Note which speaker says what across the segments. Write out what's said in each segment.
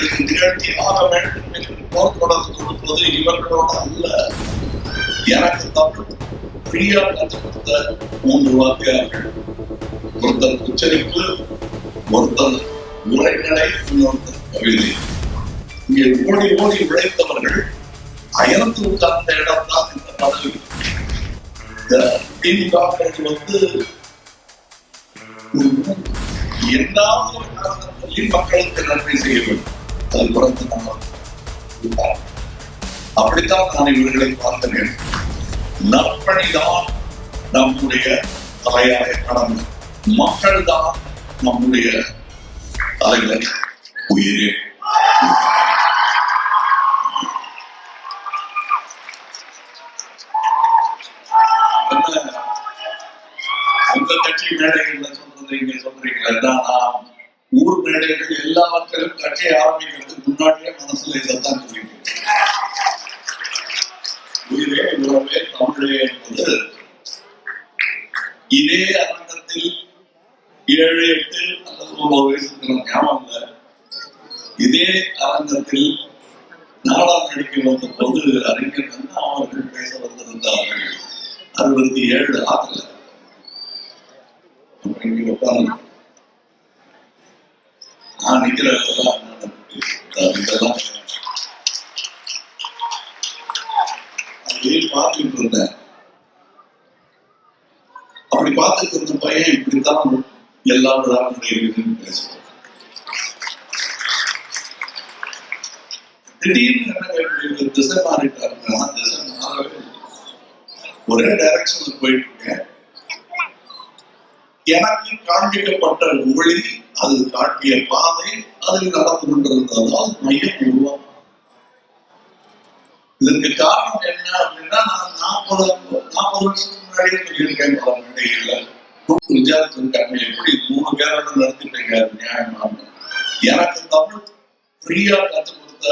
Speaker 1: இது நிகழ்ச்சி ஆக வேண்டும் என்று போர்க்கொடர்ந்து கொடுப்பது இவர்களோடு அல்ல. எனக்கு தமிழ் ஃப்ரீயா கற்றுக் கொடுத்த 3 வாத்தியார்கள், ஒருத்தர் உச்சரிப்பு, ஒருத்தர் உரைநடை, இன்னொருத்தர் கவிதை. இங்கே ஓடி ஓடி உழைத்தவர்கள் அயர்ந்து உட்கார்ந்த இடம் தான் இந்த பதவி. திமுக எந்தாவது ஒரு காலத்தில் மக்களுக்கு நன்மை செய்ய வேண்டும். அது பிறந்து அப்படித்தான் நான் இவர்களை பார்க்கிறேன். நற்பணிதான் நம்முடைய தலையாய கடமை. மக்கள் தான் நம்முடைய தலைவர், உயிரே. உங்க கட்சி மேடைகள்ல சொல்றது இங்க சொல்றீங்களா? நான் ஊர் மேடைகள் எல்லாவற்றிலும் கட்சியை ஆரம்பிக்கிறதுக்கு முன்னாடியே மனசுல இதைத்தான் சொல்லிட்டு உயிரே உறவே தமிழே என்பது இதே அரங்கத்தில் 7, 8 அல்லது 9 வயசுக்கு ஞாபகம் இல்லை. இதே அரங்கத்தில் நாடகம் நடிக்க வந்த போது அறிஞர் அண்ணா அவர்கள் பேச வந்திருந்தார்கள். 67 ஆகல. நான் நிக்கிறதெல்லாம் பார்த்துட்டு இருந்தேன். அப்படி பார்த்துட்டு இருந்த பையன் இப்படித்தான் எல்லா விழாக்களும் பேசுவான். திடீர்னு திசை மாறிட்டாருன்னா திசை மாறவே ஒரே டைரக்ஷன்ல போயிட்டு இருக்கேன். எனக்கு காண்பிக்கப்பட்ட ஒளி, அது காட்டிய பாதை, அதில் நடந்து கொண்டிருந்ததால் மையம் உருவாகும். இதற்கு காரணம் என்ன அப்படின்னா, நான் 40 வருஷத்துக்கு முன்னாடியே சொல்லியிருக்கேன் பல மேடைகள்ல. விசாரிச்சிருக்காங்க, எப்படி 3 பேரோட நடத்திட்டீங்க நியாயமாக. எனக்கு தமிழ் ஃப்ரீயா கற்றுக் கொடுத்த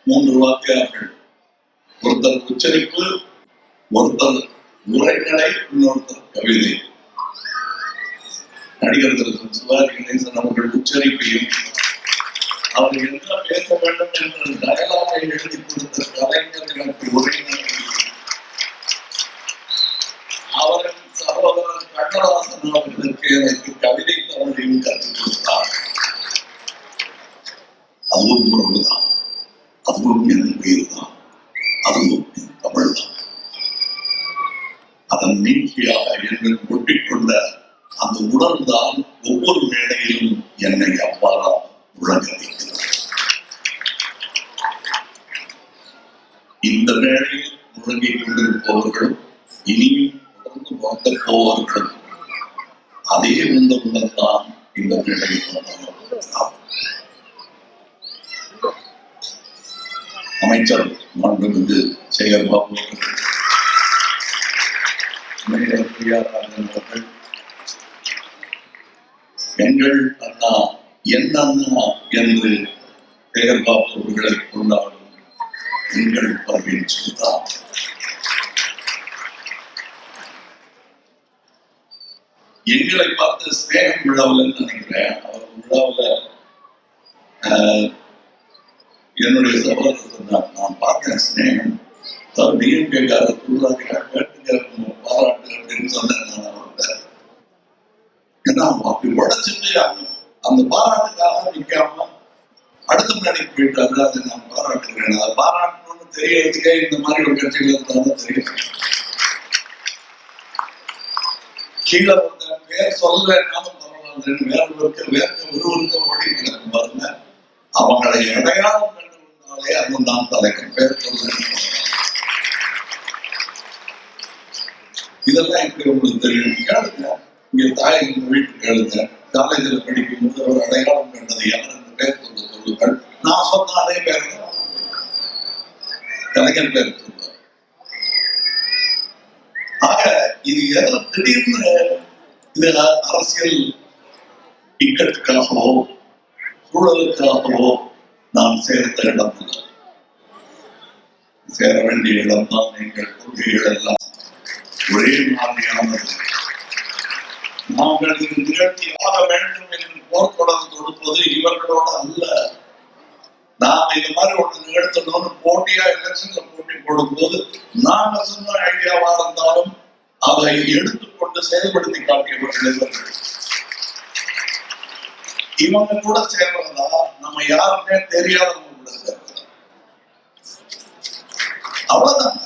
Speaker 1: 3 வாத்தியார்கள், ஒருத்தர் உச்சரிப்பு, ஒருத்தர் உரைநடை, இன்னொருத்தர் கவிதை. நடிகர் சிவாஜி கணேசன் அவர்கள் உச்சரிப்பையும் அவர் என்ன பேச வேண்டும் என்று டயலாகை எழுதி கொடுத்த கலைஞர்களுக்கு உரைநடை, அவரின் சகோதரர் கண்ணதாசன் அவர்களுக்கு எனக்கு கவிதை தமிழையும் கற்றுக் கொடுத்தார். அதுவும் உறவுதான், அதுவும் என் உயிர் தான், அதுவும் என் தமிழ் தான். அதன் நீக்கியாக என்னை ஒட்டிக்கொண்ட அந்த உணர்வுதான் ஒவ்வொரு மேடையிலும் என்னை அவ்வாறா உழங்க வைக்கிறது. இந்த மேடையில் முழங்கிக் கொண்டிருப்பவர்களும் இனியும் தொடர்ந்து வாங்க போவார்கள். அதே உணர்வுடன் தான் இந்த மேடையில் அமைச்சர் மாண்புமிகு சேகர் பாபு அவர்கள், எங்கள் அண்ணா என் அண்ணா என்று சேகர் பாபு அவர்களை கொண்டாடும் எங்கள் பர்வீன் சுல்தான், எங்களை பார்த்து ஸ்நேகம் விழாவில் நினைக்கிறேன். அவர் விழாவில் என்னுடைய சகோதரர் சொன்னார், நான் பார்த்தேன் ஸ்நேகம் டிஎம்கே கேட்டுங்க பாராட்டு அப்படின்னு சொன்னேன். நான் அவர்கிட்ட ஏன்னா அப்படி உடச்சிட்டு அந்த பாராட்டுக்காக நிற்காம அடுத்த மேடைக்கு போயிட்டாரு. அதை நான் பாராட்டுகிறேன். அதை பாராட்டணும்னு தெரியறதுக்கே இந்த மாதிரி ஒரு கட்சிகள் இருந்தாலும் தெரியும். கீழே வந்த பேர் சொல்லலைன்னாலும் பரவாயில்ல, வேற ஒருவருக்கு ஓடி கிடக்கும் பாருங்க. அவங்களை அடையாளம் கண்டுனாலே அது நான் தலைக்கும் பேர் சொல்ல. இதெல்லாம் எப்படி உங்களுக்கு தெரியும்? கேளுங்க, இங்க தாய் வீட்டுக்கு கேளுங்க. காலேஜில் படிக்கும் போது ஒரு அடையாளம் கண்டது யார் என்று பேர் சொல்லுங்கள். நான் சொன்ன அதே பேர் தான் கலைஞர் பேர் சொல்லுவார். ஆக இது எதிர திடீர்னு இது அரசியல் இக்கட்டுக்காகவோ சூழலுக்காகவோ நான் சேர்த்த இடம் இல்லை. சேர வேண்டிய இடம் தான். எங்கள் கொள்கைகள் எல்லாம் ஒரே மாதிரியானது. நாங்கள் இது நிகழ்ச்சி ஆக வேண்டும் என்று போர்க்கொடர்ந்து கொடுப்பது இவர்களோடு அல்ல. நான் இந்த மாதிரி ஒண்ணு நிகழ்த்தணும்னு போட்டியா எலெக்ஷன்ல போட்டி போடும்போது நாங்க சொன்ன ஐடியாவா இருந்தாலும் அதை எடுத்துக்கொண்டு செயல்படுத்தி காட்டியவர்கள் இவங்க கூட சேர்றதா நம்ம யாருமே தெரியாதவங்க கூட சேர்றதா அவ்வளவுதாங்க.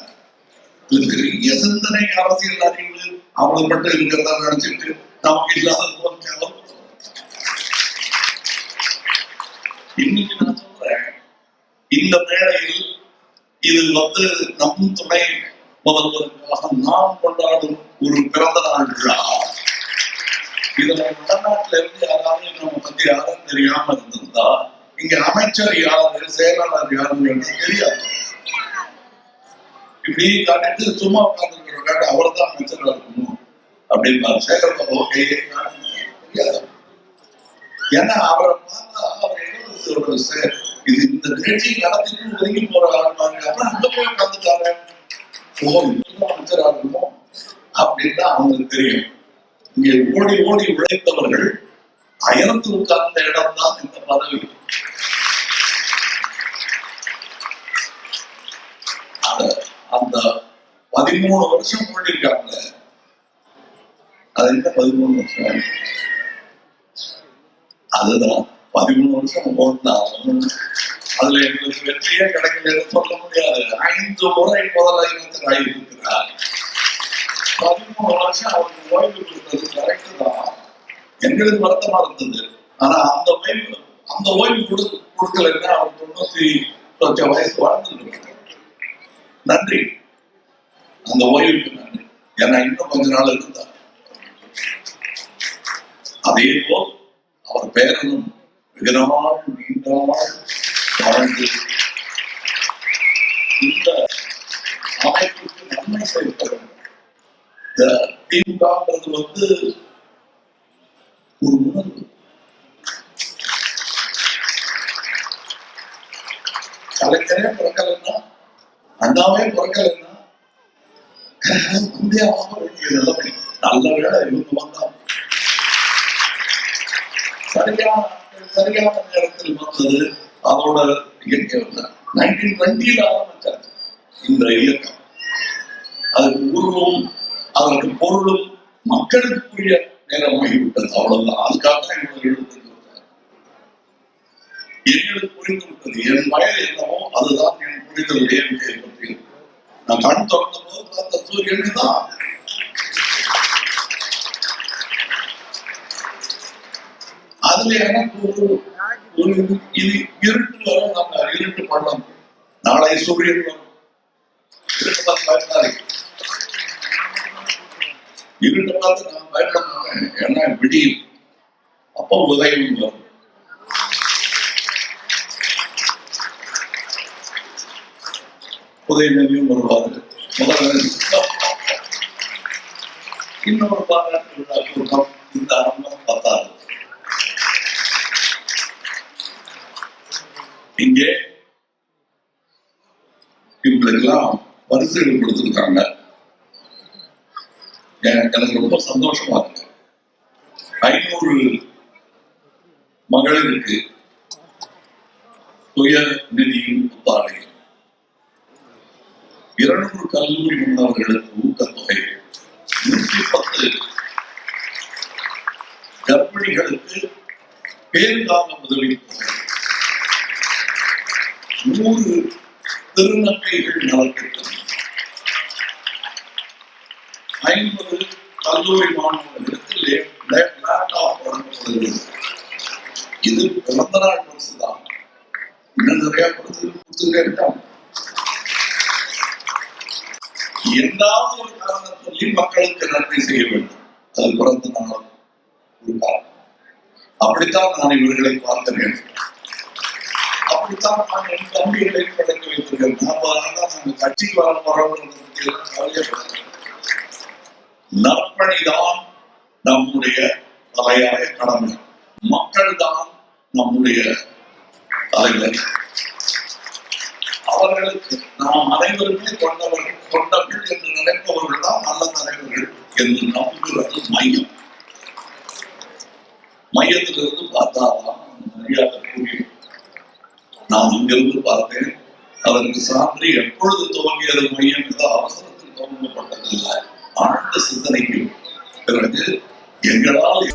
Speaker 1: பெரிய சிந்தனை அரசியல் அறிவு அவளை மட்டும் இருக்கிறதா நினைச்சிட்டு நமக்கு இல்லாத இன்னைக்கு நான் சொல்றேன், இந்த மேடையில் இது நம் துணை முதல்வருக்காக நாம் கொண்டாடும் ஒரு பிறந்த நாள் விழா. இதுல வடநாட்டுல இருந்து யாராவது நம்ம பத்தி யாரும் தெரியாம இருந்திருந்தா இங்க அமைச்சர் யாரு செயலாளர் யாருன்னு தெரியாது. இப்படி காட்டிட்டு சும்மா உட்கார்ந்து காட்டு அவர் தான் அமைச்சராக இருக்கணும் அப்படின்னு சேகர் பாபு கையை தெரியாது. ஏன்னா அவரை பார்த்தா அவர் இது இந்த நிகழ்ச்சி நடத்திட்டு ஒதுங்கி போற ஆள் அங்க போய் உட்காந்துட்டாரு அமைச்சராக இருக்கணும் அப்படின்னு அவங்களுக்கு தெரியும். இங்கே ஓடி ஓடி உழைத்தவர்கள் அயர்ந்து உட்கார்ந்த இடம் தான் இந்த பதவி. அந்த 13 வருஷம் ஓடிருக்காங்க. அது என்ன 13 வருஷம்? அதுதான் 13 வருஷம் ஓடினாலும் அதுல எங்களுக்கு வெற்றியே கிடைக்கல சொல்ல முடியாது. 5 முறை முதலமைச்சர் ஆகியிருக்கிறார். 13 வருஷம் அவருக்கு ஓய்வு கொடுத்தது கரெக்ட் தான். எங்களுக்கு வருத்தமா இருந்தது. ஆனா அந்த ஓய்வு கொடுக்கலன்னா அவர் 90 வயசு வாழ்ந்துருக்காங்க. நன்றி, அந்த ஓய்வுக்கு நன்றி. ஏன்னா இன்னும் கொஞ்ச நாள் இருந்தார். அதே போல் அவர் பேரனும் வெகு நாள் நீண்ட நாள் வாழ்ந்து இந்த அமைப்புக்கு நன்மை செய்ய திமுகன்றது ஒரு உணர்வு. கலைஞரே பிறக்கலன்னா அண்ணாவே பிறக்கலன்னா இந்தியாவாக வேண்டிய நிலைமை. நல்ல வேலை இவங்க வந்தாங்க. சரியான நேரத்தில் வந்தது. அதோட இயக்கம் 1920 ஆரம்பிச்சாச்சு இந்த இயக்கம். அதுக்கு உருவம் அதற்கு பொருளும் மக்களுக்குரிய நேரமாகிவிட்டது. அவ்வளவுதான். அதுக்காக எங்களுக்கு புரிந்து விட்டது. என் வயது என்னவோ அதுதான் என் புரிதல் இயற்கையை பற்றி. நான் கண் திறந்த போது பார்த்த சூரியன் தான். அதுல எனக்கு ஒரு இருட்டு வரும். நம்ம இருட்டு பண்ணலாம். நாளை சூரியன் வரும். இருட்டு பார்த்து பயப்படாது. இருட்டை பார்த்து நான் பயப்பட மாட்டேன். ஏன்னா விடியும். அப்போ உதயம் வரும். உதயநிதியும் வருவாரு. இன்னொரு பாராட்டு விழா இந்த ஆரம்பம் 10வது. இங்கே இவங்களுக்கெல்லாம் பரிசுகள் கொடுத்துருக்காங்க. எனக்கு ரொம்ப சந்தோஷமா இருக்கு. 500 மகளிருக்கு சுய நிதியின் புத்தாடை, 200 கல்லூரி மாணவர்களுக்கு ஊக்கத்தொகை, 110 கர்ப்பிணிகளுக்கு பேருகால உதவித்தொகை, 100 திருநங்கைகள் நலத்திட்டம், 50 கல்லூரி மாணவர்களுக்கு லேப்டாப் வழங்கப்படுகிறது. இது பிறந்த நாள் பரிசு தான். இன்னும் நிறைய பரிசு கொடுத்துட்டே இருக்காங்க. எந்தாவது ஒரு காரணம் சொல்லி மக்களுக்கு நன்மை செய்ய வேண்டும். அது பிறந்த நாள் ஒரு காரணம். அப்படித்தான் நான் இவர்களை பார்க்கிறேன். அப்படித்தான் நான் என் தம்பிகளை படைக்க வைத்திருக்கேன். 40 ஆண்டு நாங்கள் கட்சிக்கு வர போறோம். நற்பணிதான் நம்முடைய தலையாய கடமை. மக்கள் தான் நம்முடைய தலைவர். அவர்களுக்கு நாம் அனைவருமே கொண்டவர்கள் என்று நினைப்பவர்கள் தான் நல்ல தலைவர்கள் என்று நம்புகிறது மையம். மையத்திலிருந்து பார்த்தாதான் மரியாதை புரியும். நான் இங்கிருந்து பார்த்தேன். அதற்கு சான்று எப்பொழுது துவங்கியது மையம் ஏதோ அவசரத்தில் துவங்கப்பட்டதில்லை, ஆழ்ந்த சிந்தனைக்கு பிறகு எங்களால்